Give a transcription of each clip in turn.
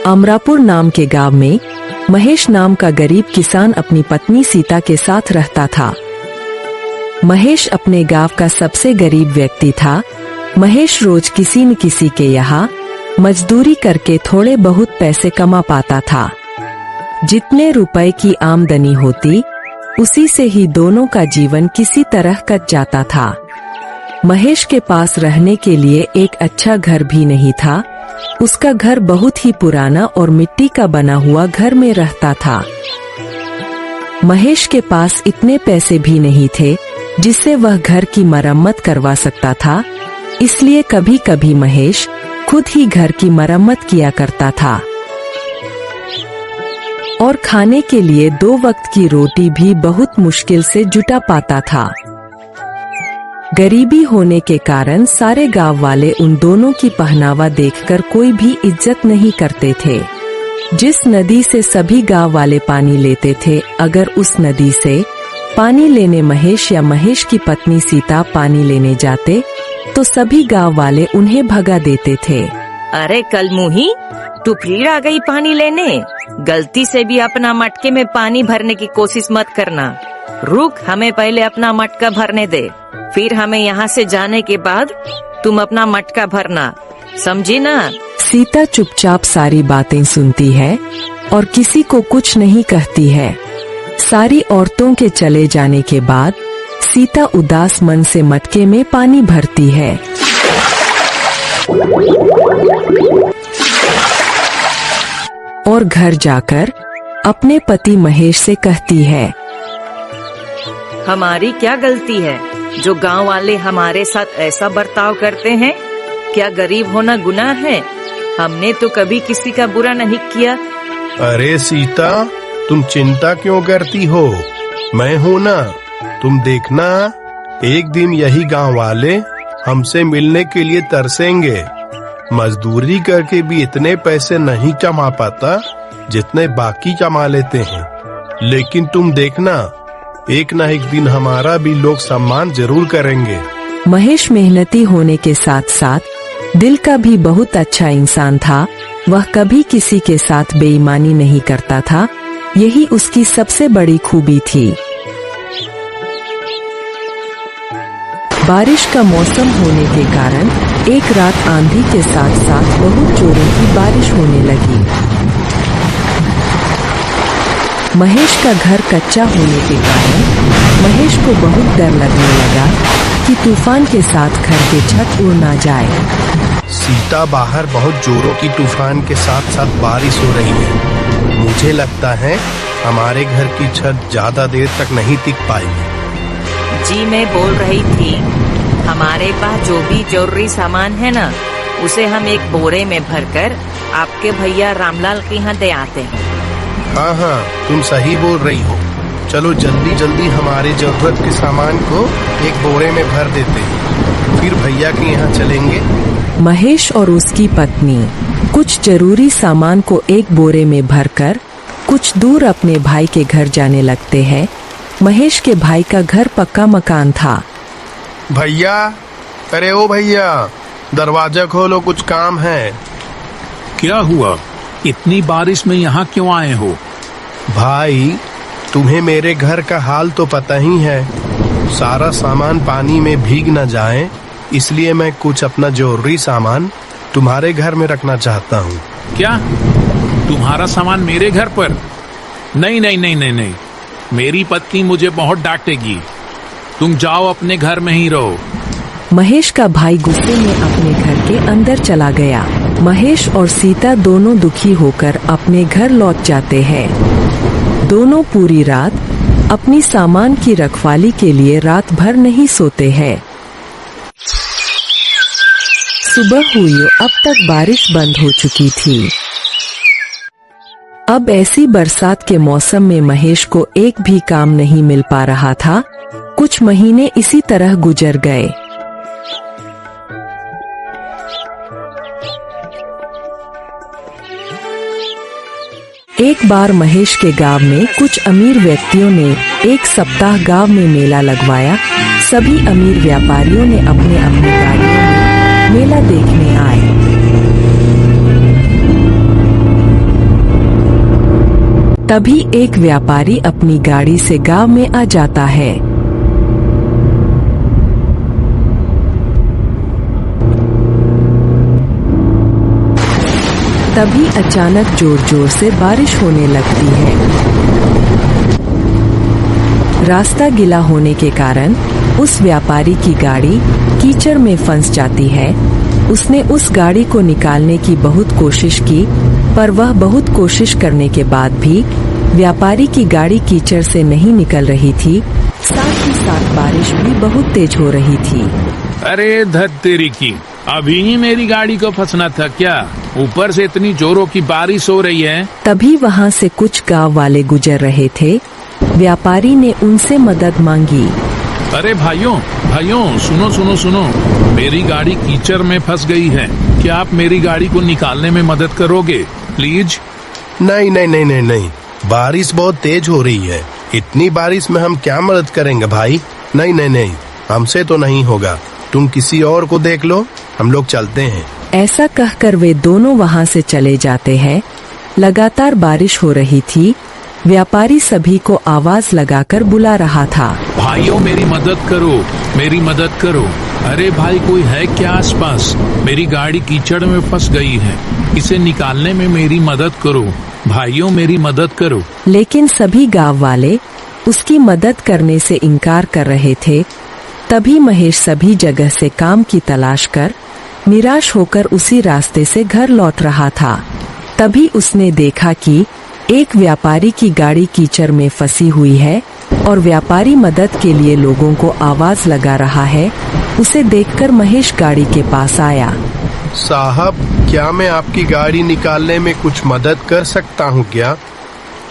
अमरापुर नाम के गांव में महेश नाम का गरीब किसान अपनी पत्नी सीता के साथ रहता था। महेश अपने गांव का सबसे गरीब व्यक्ति था। महेश रोज किसी न किसी के यहाँ मजदूरी करके थोड़े बहुत पैसे कमा पाता था। जितने रुपए की आमदनी होती उसी से ही दोनों का जीवन किसी तरह कट जाता था। महेश के पास रहने के लिए एक अच्छा घर भी नहीं था। उसका घर बहुत ही पुराना और मिट्टी का बना हुआ घर में रहता था। महेश के पास इतने पैसे भी नहीं थे जिससे वह घर की मरम्मत करवा सकता था, इसलिए कभी कभी महेश खुद ही घर की मरम्मत किया करता था और खाने के लिए 2 वक्त की रोटी भी बहुत मुश्किल से जुटा पाता था। गरीबी होने के कारण सारे गांव वाले उन दोनों की पहनावा देखकर कोई भी इज्जत नहीं करते थे। जिस नदी से सभी गांव वाले पानी लेते थे, अगर उस नदी से पानी लेने महेश या महेश की पत्नी सीता पानी लेने जाते तो सभी गांव वाले उन्हें भगा देते थे। अरे कलमुही, तू फिर आ गई पानी लेने। गलती से भी अपना मटके में पानी भरने की कोशिश मत करना। रुक, हमें पहले अपना मटका भरने दे, फिर हमें यहाँ से जाने के बाद तुम अपना मटका भरना, समझी ना? सीता चुपचाप सारी बातें सुनती है और किसी को कुछ नहीं कहती है। सारी औरतों के चले जाने के बाद सीता उदास मन से मटके में पानी भरती है। और घर जाकर अपने पति महेश से कहती है, हमारी क्या गलती है जो गांव वाले हमारे साथ ऐसा बर्ताव करते हैं? क्या गरीब होना गुनाह है? हमने तो कभी किसी का बुरा नहीं किया। अरे सीता, तुम चिंता क्यों करती हो? मैं हूँ ना, तुम देखना एक दिन यही गांव वाले हमसे मिलने के लिए तरसेंगे। मजदूरी करके भी इतने पैसे नहीं कमा पाता जितने बाकी कमा लेते हैं, लेकिन तुम देखना एक न एक दिन हमारा भी लोग सम्मान जरूर करेंगे। महेश मेहनती होने के साथ साथ दिल का भी बहुत अच्छा इंसान था। वह कभी किसी के साथ बेईमानी नहीं करता था, यही उसकी सबसे बड़ी खूबी थी। बारिश का मौसम होने के कारण एक रात आंधी के साथ साथ बहुत जोरों की बारिश होने लगी। महेश का घर कच्चा होने के कारण महेश को बहुत डर लगने लगा कि तूफान के साथ घर के छत उड़ ना जाए। सीता, बाहर बहुत जोरों की तूफान के साथ साथ बारिश हो रही है। मुझे लगता है हमारे घर की छत ज्यादा देर तक नहीं टिक पाएगी। जी मैं बोल रही थी, हमारे पास जो भी जरूरी सामान है ना, उसे हम एक बोरे में भरकर आपके भैया रामलाल के यहाँ दे आते हैं। हाँ, तुम सही बोल रही हो। चलो जल्दी जल्दी हमारे जरूरत के सामान को एक बोरे में भर देते हैं, फिर भैया के यहाँ चलेंगे। महेश और उसकी पत्नी कुछ जरूरी सामान को एक बोरे में भरकर कुछ दूर अपने भाई के घर जाने लगते हैं। महेश के भाई का घर पक्का मकान था। भैया, अरे ओ भैया, दरवाजा खोलो, कुछ काम है। क्या हुआ? इतनी बारिश में यहाँ क्यों आए हो? भाई, तुम्हें मेरे घर का हाल तो पता ही है। सारा सामान पानी में भीग न जाए, इसलिए मैं कुछ अपना जरूरी सामान तुम्हारे घर में रखना चाहता हूँ। क्या तुम्हारा सामान मेरे घर पर? नहीं नहीं नहीं नहीं नहीं, मेरी पत्नी मुझे बहुत डांटेगी। तुम जाओ, अपने घर में ही रहो। महेश का भाई गुस्से में अपने घर के अंदर चला गया। महेश और सीता दोनों दुखी होकर अपने घर लौट जाते हैं। दोनों पूरी रात अपनी सामान की रखवाली के लिए रात भर नहीं सोते हैं। सुबह हुई, अब तक बारिश बंद हो चुकी थी। अब ऐसी बरसात के मौसम में महेश को एक भी काम नहीं मिल पा रहा था। कुछ महीने इसी तरह गुजर गए। एक बार महेश के गांव में कुछ अमीर व्यक्तियों ने एक सप्ताह गांव में मेला लगवाया। सभी अमीर व्यापारियों ने अपने अपने गाड़ियों में मेला देखने आए। तभी एक व्यापारी अपनी गाड़ी से गांव में आ जाता है। तभी अचानक जोर जोर से बारिश होने लगती है। रास्ता गीला होने के कारण उस व्यापारी की गाड़ी कीचड़ में फंस जाती है। उसने उस गाड़ी को निकालने की बहुत कोशिश की, पर वह बहुत कोशिश करने के बाद भी व्यापारी की गाड़ी कीचड़ से नहीं निकल रही थी। साथ ही साथ बारिश भी बहुत तेज हो रही थी। अरे धत तेरी की, अभी ही मेरी गाड़ी को फंसना था क्या? ऊपर से इतनी जोरों की बारिश हो रही है। तभी वहाँ से कुछ गांव वाले गुजर रहे थे। व्यापारी ने उनसे मदद मांगी। अरे भाइयों भाइयों, सुनो सुनो सुनो, मेरी गाड़ी कीचड़ में फंस गई है। क्या आप मेरी गाड़ी को निकालने में मदद करोगे प्लीज? नहीं नहीं नहीं नहीं नहीं, बारिश बहुत तेज हो रही है। इतनी बारिश में हम क्या मदद करेंगे भाई? नहीं नहीं नहीं, हमसे तो नहीं होगा। तुम किसी और को देख लो, हम लोग चलते हैं। ऐसा कहकर वे दोनों वहाँ से चले जाते हैं। लगातार बारिश हो रही थी। व्यापारी सभी को आवाज लगाकर बुला रहा था। भाइयों मेरी मदद करो, मेरी मदद करो। अरे भाई, कोई है क्या आसपास? मेरी गाड़ी कीचड़ में फंस गई है, इसे निकालने में मेरी मदद करो। भाइयों मेरी मदद करो। लेकिन सभी गांव वाले उसकी मदद करने से इनकार कर रहे थे। तभी महेश सभी जगह से काम की तलाश कर निराश होकर उसी रास्ते से घर लौट रहा था। तभी उसने देखा कि एक व्यापारी की गाड़ी कीचड़ में फंसी हुई है और व्यापारी मदद के लिए लोगों को आवाज लगा रहा है। उसे देखकर महेश गाड़ी के पास आया। साहब, क्या मैं आपकी गाड़ी निकालने में कुछ मदद कर सकता हूँ क्या?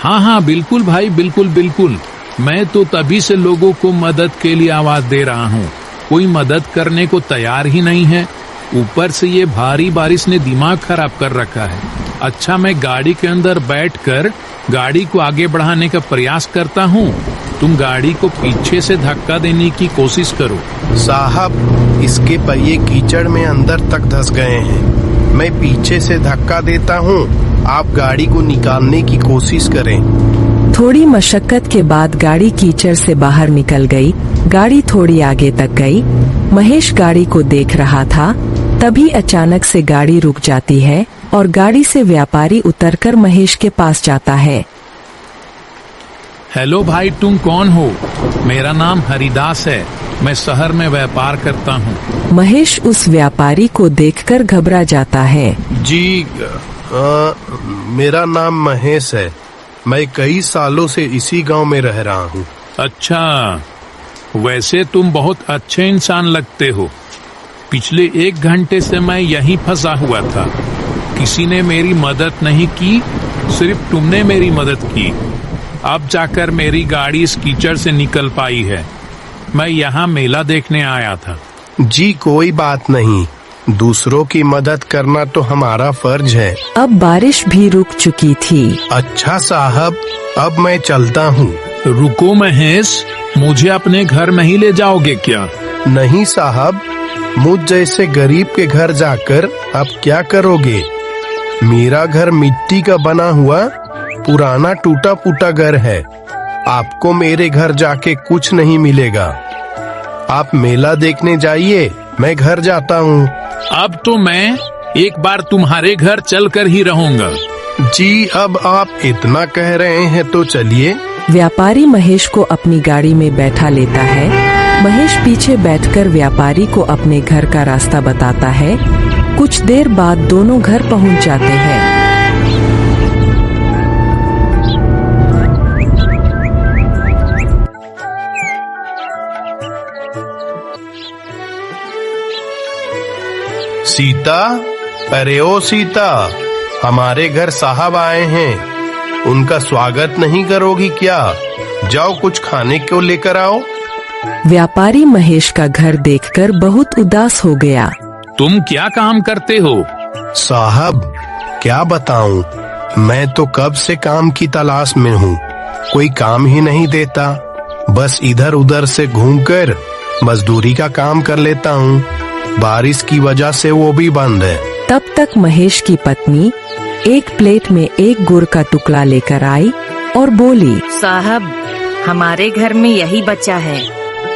हाँ हाँ बिल्कुल भाई, बिल्कुल बिल्कुल। मैं तो तभी से लोगों को मदद के लिए आवाज दे रहा हूँ, कोई मदद करने को तैयार ही नहीं है। ऊपर से ये भारी बारिश ने दिमाग खराब कर रखा है। अच्छा, मैं गाड़ी के अंदर बैठकर गाड़ी को आगे बढ़ाने का प्रयास करता हूँ, तुम गाड़ी को पीछे से धक्का देने की कोशिश करो। साहब, इसके पहिए कीचड़ में अंदर तक धंस गए हैं। मैं पीछे से धक्का देता हूँ, आप गाड़ी को निकालने की कोशिश करें। थोड़ी मशक्कत के बाद गाड़ी कीचड़ से बाहर निकल गई। गाड़ी थोड़ी आगे तक गई। महेश गाड़ी को देख रहा था। तभी अचानक से गाड़ी रुक जाती है और गाड़ी से व्यापारी उतरकर महेश के पास जाता है। हेलो भाई, तुम कौन हो? मेरा नाम हरिदास है, मैं शहर में व्यापार करता हूँ। महेश उस व्यापारी को देखकर घबरा जाता है। जी, मेरा नाम महेश है। मैं कई सालों से इसी गांव में रह रहा हूँ। अच्छा, वैसे तुम बहुत अच्छे इंसान लगते हो। पिछले 1 घंटे से मैं यहीं फंसा हुआ था। किसी ने मेरी मदद नहीं की, सिर्फ तुमने मेरी मदद की। अब जाकर मेरी गाड़ी इस कीचड़ से निकल पाई है। मैं यहाँ मेला देखने आया था। जी कोई बात नहीं, दूसरों की मदद करना तो हमारा फर्ज है। अब बारिश भी रुक चुकी थी। अच्छा साहब, अब मैं चलता हूँ। रुको महेश, मुझे अपने घर नहीं ले जाओगे क्या? नहीं साहब, मुझ जैसे गरीब के घर जाकर आप क्या करोगे? मेरा घर मिट्टी का बना हुआ पुराना टूटा फूटा घर है। आपको मेरे घर जाके कुछ नहीं मिलेगा। आप मेला देखने जाइए, मैं घर जाता हूँ। अब तो मैं एक बार तुम्हारे घर चलकर ही रहूंगा। जी, अब आप इतना कह रहे हैं तो चलिए। व्यापारी महेश को अपनी गाड़ी में बैठा लेता है। महेश पीछे बैठकर व्यापारी को अपने घर का रास्ता बताता है। कुछ देर बाद दोनों घर पहुंच जाते हैं। सीता, अरे ओ सीता, हमारे घर साहब आए हैं, उनका स्वागत नहीं करोगी क्या? जाओ कुछ खाने को लेकर आओ। व्यापारी महेश का घर देखकर बहुत उदास हो गया। तुम क्या काम करते हो? साहब, क्या बताऊं, मैं तो कब से काम की तलाश में हूँ, कोई काम ही नहीं देता। बस इधर उधर से घूमकर मजदूरी का काम कर लेता हूँ। बारिश की वजह से वो भी बंद है। तब तक महेश की पत्नी एक प्लेट में एक गुड़ का टुकड़ा लेकर आई और बोली, साहब, हमारे घर में यही बच्चा है,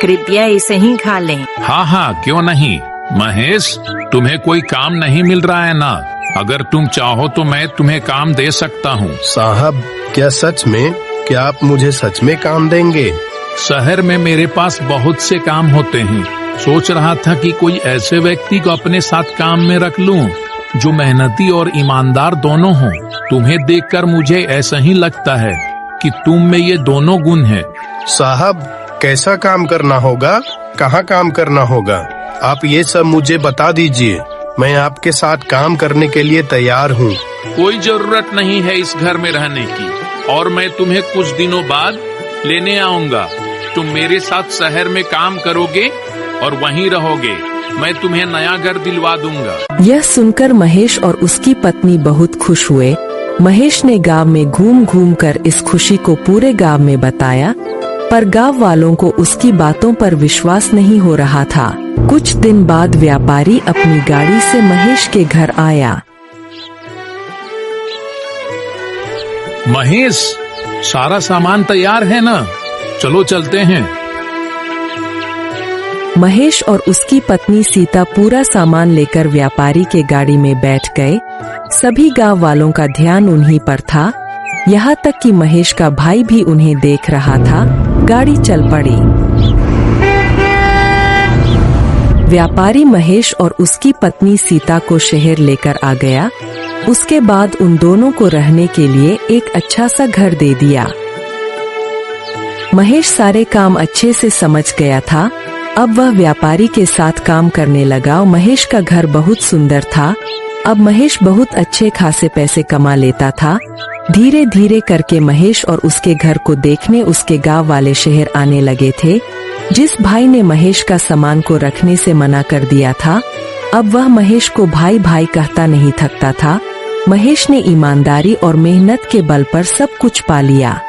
कृपया इसे ही खा लें। हाँ हाँ, क्यों नहीं। महेश, तुम्हें कोई काम नहीं मिल रहा है ना? अगर तुम चाहो तो मैं तुम्हें काम दे सकता हूँ। साहब, क्या सच में? क्या आप मुझे सच में काम देंगे? शहर में मेरे पास बहुत से काम होते हैं। सोच रहा था कि कोई ऐसे व्यक्ति को अपने साथ काम में रख लूं जो मेहनती और ईमानदार दोनों हों। तुम्हें देखकर मुझे ऐसा ही लगता है कि तुम में ये दोनों गुण हैं। साहब, कैसा काम करना होगा? कहाँ काम करना होगा? आप ये सब मुझे बता दीजिए। मैं आपके साथ काम करने के लिए तैयार हूँ। कोई जरूरत नहीं है इस घर में रहने की, और मैं तुम्हें कुछ दिनों बाद लेने आऊंगा। तुम मेरे साथ शहर में काम करोगे और वहीं रहोगे। मैं तुम्हें नया घर दिलवा दूंगा। यह सुनकर महेश और उसकी पत्नी बहुत खुश हुए। महेश ने गांव में घूम घूम कर इस खुशी को पूरे गांव में बताया, पर गांव वालों को उसकी बातों पर विश्वास नहीं हो रहा था। कुछ दिन बाद व्यापारी अपनी गाड़ी से महेश के घर आया। महेश, सारा सामान तैयार है ना? चलो चलते हैं। महेश और उसकी पत्नी सीता पूरा सामान लेकर व्यापारी के गाड़ी में बैठ गए। सभी गांव वालों का ध्यान उन्हीं पर था, यहाँ तक कि महेश का भाई भी उन्हें देख रहा था। गाड़ी चल पड़ी। व्यापारी महेश और उसकी पत्नी सीता को शहर लेकर आ गया। उसके बाद उन दोनों को रहने के लिए एक अच्छा सा घर दे दिया। महेश सारे काम अच्छे से समझ गया था। अब वह व्यापारी के साथ काम करने लगा। महेश का घर बहुत सुंदर था। अब महेश बहुत अच्छे खासे पैसे कमा लेता था। धीरे धीरे करके महेश और उसके घर को देखने उसके गांव वाले शहर आने लगे थे। जिस भाई ने महेश का सामान को रखने से मना कर दिया था, अब वह महेश को भाई भाई कहता नहीं थकता था। महेश ने ईमानदारी और मेहनत के बल पर सब कुछ पा लिया।